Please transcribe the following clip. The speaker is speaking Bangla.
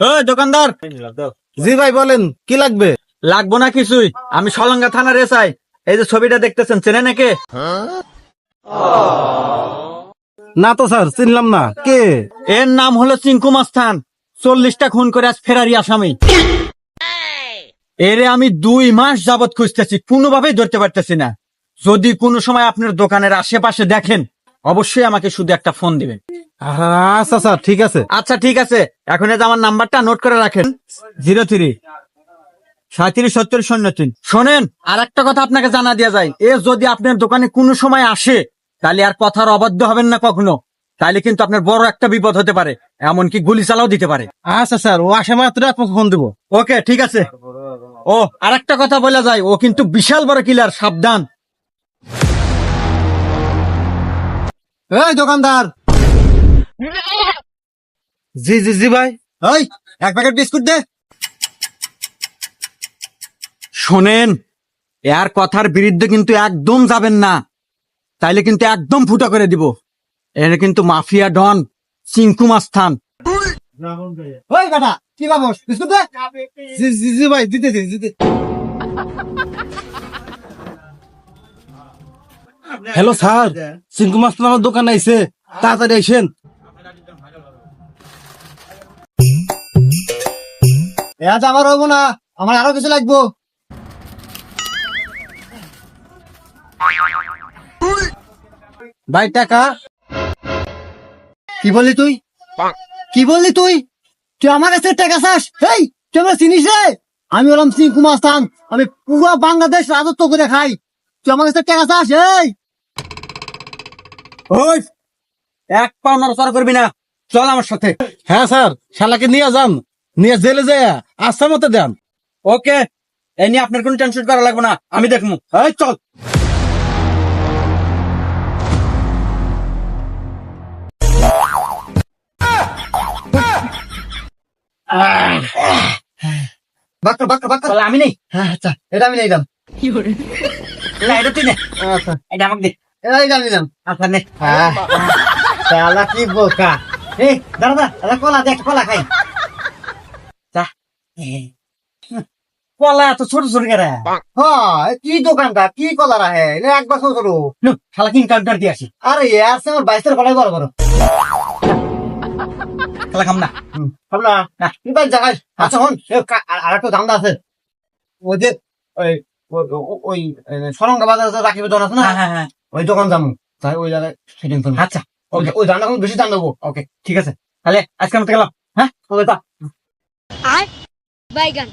দোকানদার। জি ভাই বলেন, কি লাগবে? লাগবো না কিছুই, আমি সলঙ্গা থানার এসআই। এই যে ছবিটা দেখতেছেন, চেনে নাকি? না তো স্যার, চিনলাম না। কে? এর নাম হলো চিঙ্কু মাস্তান। 40টা খুন করে আজ ফেরারি আসামি। এরে আমি 2 মাস যাবত খুঁজতেছি, কোনোভাবেই ধরতে পারতেছি না। যদি কোনো সময় আপনার দোকানের আশেপাশে দেখেন, অবশ্যই আমাকে শুধু একটা ফোন দিবেন। আচ্ছা স্যার, ঠিক আছে। আচ্ছা ঠিক আছে, এখন এই যে আমার নাম্বারটা নোট করে রাখেন, 03-3770-03। শোনেন, আর একটা কথা আপনাকে জানা দেওয়া যায়, এ যদি আপনার দোকানে কোনো সময় আসে, তাহলে আর কথার অবাধ্য হবেন না কখনো। তাহলে কিন্তু আপনার বড় একটা বিপদ হতে পারে, এমনকি গুলি চালাও দিতে পারে। আচ্ছা স্যার, ও আসে মাত্র আপনাকে ফোন দেবো। ওকে ঠিক আছে। ও আর একটা কথা বলা যায়, ও কিন্তু বিশাল বড় কিলার, সাবধান। এই দোকানদার। জি জি জি ভাই। ওই 1 প্যাকেট বিস্কুট দে। শোনেন, এর কথার বিরুদ্ধে কিন্তু একদম যাবেন না, তাইলে কিন্তু একদম ফুটা করে দিব। এর কিন্তু মাফিয়া ডন চিঙ্কু মাস্তান। ওই বেটা, কি ভাবস? বিস্কুট দে। জি জি জি ভাই, দিতে দিতে। হ্যালো স্যার, চিঙ্কু মাস্টার আমার দোকানে আইছে, তাড়াতাড়ি আইসেন। আজ আমার হবো না, আমার আরো কিছু লাগবো। ভাই টাকা। কি বললি তুই? কি বললি তুই? তুই আমার কাছে টাকা চাস? এই তুই আমার চিনিস রে? আমি হলাম চিঙ্কু মাস্তান, আমি পুরো বাংলাদেশ রাজত্ব করে খাই। তুই আমার কাছে টাকা চাস? এই ওই, এক পাও নড়াচড়া করবি না, চল আমার সাথে। হ্যাঁ স্যার, শালাকে নিয়ে যান, নিয়ে জেলে যায় আস্থা মতো দেন। ওকে, এ নিয়ে আপনার কোনো টেনশন করা লাগবে না, আমি দেখবো। এই চল। বাক্কা বাক্কা বাক্কা। তাহলে আমি নেই। হ্যাঁ আচ্ছা, এটা আমি নিলাম। না, এটা তুই নে, আচ্ছা, এটা আমাকে দে। এটা নিলাম। আচ্ছা নে। শালা কি বোকা। এই দাদা, দাদা কলা দে, একটা কলা খাই। যা। কলা এত ছোট ছোট কেরা? হ্যাঁ, কি দোকানটা, কি কলা রাহে, এটা এক বছর করো। শালা কিন কাউন্টার দিয়ে আসি। আরে ইয়ার সে আমার 22 কলাই বড় বড়। শালা খাম না। ভাবলা না। তুই বাই জায়গায়। আচ্ছা হন, আর একটা ধান্দা আছে। ওই যে ওই ওই সরঙ্গা বাজার রাখিব দোকান আছে না, হ্যাঁ হ্যাঁ হ্যাঁ। ওই দোকান যাবো, তাই ওই জায়গায় সেটিং করবো। আচ্ছা ওকে, ওই ধান্দা বেশি দাম দেবো। ওকে ঠিক আছে, তাহলে আজকে আমি গেলাম। হ্যাঁ ওকে তা আর বাইগান